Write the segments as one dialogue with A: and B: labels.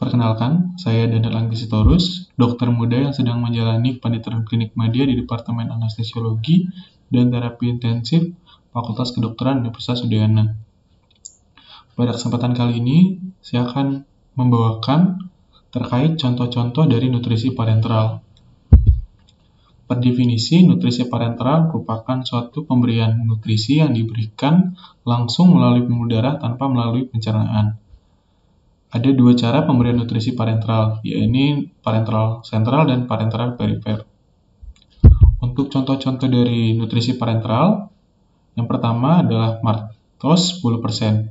A: Perkenalkan, saya Daniel Anggisitorus, dokter muda yang sedang menjalani pendidikan klinik media di Departemen Anestesiologi dan Terapi Intensif Fakultas Kedokteran Universitas Udayana. Pada kesempatan kali ini, saya akan membawakan terkait contoh-contoh dari nutrisi parenteral. Per definisi, nutrisi parenteral merupakan suatu pemberian nutrisi yang diberikan langsung melalui pembuluh darah tanpa melalui pencernaan. Ada dua cara pemberian nutrisi parenteral, yaitu parenteral sentral dan parenteral perifer. Untuk contoh-contoh dari nutrisi parenteral, yang pertama adalah maltose 10%,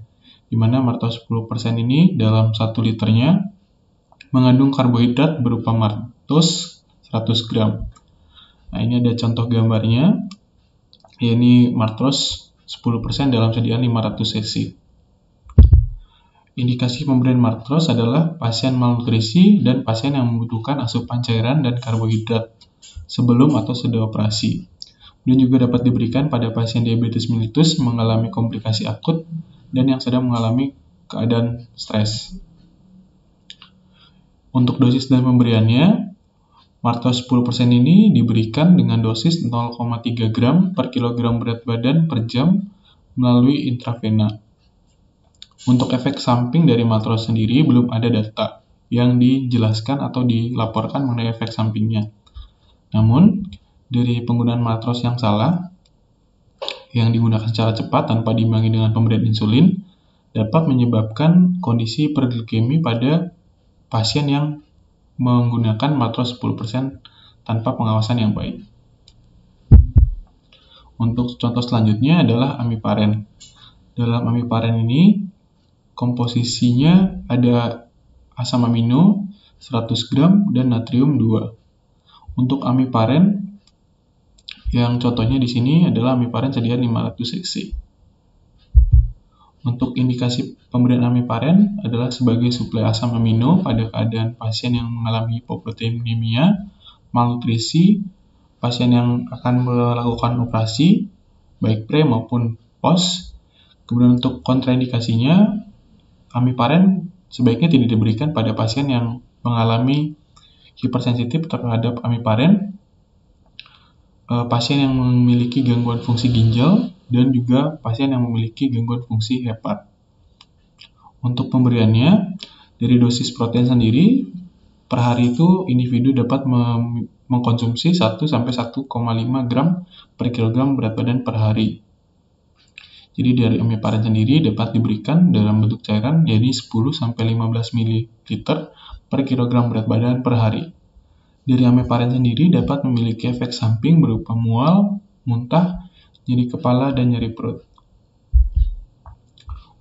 A: di mana maltose 10% ini dalam 1 liternya mengandung karbohidrat berupa maltose 100 gram. Nah, ini ada contoh gambarnya, yaitu maltose 10% dalam sediaan 500 cc. Indikasi pemberian maltose adalah pasien malnutrisi dan pasien yang membutuhkan asupan cairan dan karbohidrat sebelum atau sesudah operasi. Dan juga dapat diberikan pada pasien diabetes mellitus mengalami komplikasi akut dan yang sedang mengalami keadaan stres. Untuk dosis dan pemberiannya, maltose 10% ini diberikan dengan dosis 0,3 gram per kilogram berat badan per jam melalui intravena. Untuk efek samping dari maltose sendiri belum ada data yang dijelaskan atau dilaporkan mengenai efek sampingnya. Namun, dari penggunaan maltose yang salah, yang digunakan secara cepat tanpa diimbangi dengan pemberian insulin, dapat menyebabkan kondisi hiperglikemi pada pasien yang menggunakan maltose 10% tanpa pengawasan yang baik. Untuk contoh selanjutnya adalah amiparen. Dalam amiparen ini, komposisinya ada asam amino 100 gram dan natrium 2. Untuk amiparen, yang contohnya di sini adalah amiparen sediaan 500 cc. Untuk indikasi pemberian amiparen adalah sebagai suplai asam amino pada keadaan pasien yang mengalami hipoproteinemia, malnutrisi, pasien yang akan melakukan operasi, baik pre maupun post. Kemudian untuk kontraindikasinya, amiparen sebaiknya tidak diberikan pada pasien yang mengalami hipersensitif terhadap amiparen, pasien yang memiliki gangguan fungsi ginjal, dan juga pasien yang memiliki gangguan fungsi hepat. Untuk pemberiannya, dari dosis protein sendiri, per hari itu individu dapat mengkonsumsi 1-1,5 gram per kilogram berat badan per hari. Jadi dari amiparen sendiri dapat diberikan dalam bentuk cairan, yaitu 10-15 ml per kilogram berat badan per hari. Dari amiparen sendiri dapat memiliki efek samping berupa mual, muntah, nyeri kepala, dan nyeri perut.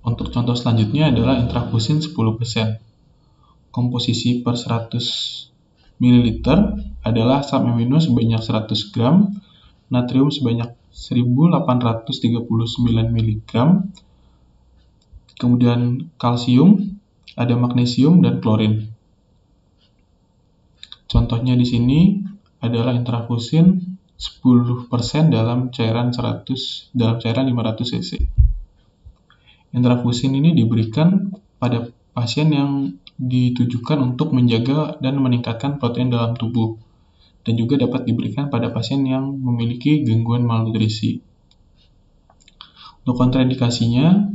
A: Untuk contoh selanjutnya adalah intrafusin 10%. Komposisi per 100 ml adalah asam amino sebanyak 100 gram, natrium sebanyak 1839 mg, kemudian kalsium, ada magnesium dan klorin. Contohnya di sini adalah intrafusin 10% dalam cairan 500 cc. Intrafusin ini diberikan pada pasien yang ditujukan untuk menjaga dan meningkatkan protein dalam tubuh, dan juga dapat diberikan pada pasien yang memiliki gangguan malnutrisi. Untuk kontraindikasinya,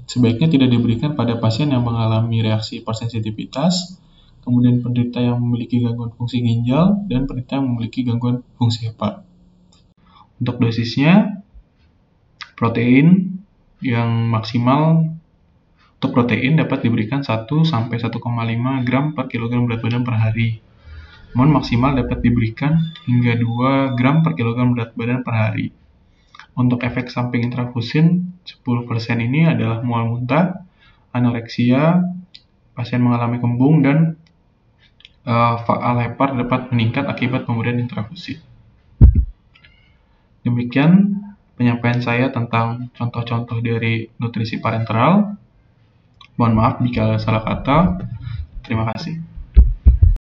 A: sebaiknya tidak diberikan pada pasien yang mengalami reaksi hipersensitivitas, kemudian penderita yang memiliki gangguan fungsi ginjal, dan penderita yang memiliki gangguan fungsi hepat. Untuk dosisnya, protein yang maksimal untuk protein dapat diberikan 1-1,5 gram per kilogram berat badan per hari. Namun maksimal dapat diberikan hingga 2 gram per kilogram berat badan per hari. Untuk efek samping intrafusin 10% ini adalah mual muntah, anoreksia, pasien mengalami kembung, dan faal hepar dapat meningkat akibat pemberian intrafusin. Demikian penyampaian saya tentang contoh-contoh dari nutrisi parenteral. Mohon maaf jika salah kata. Terima kasih.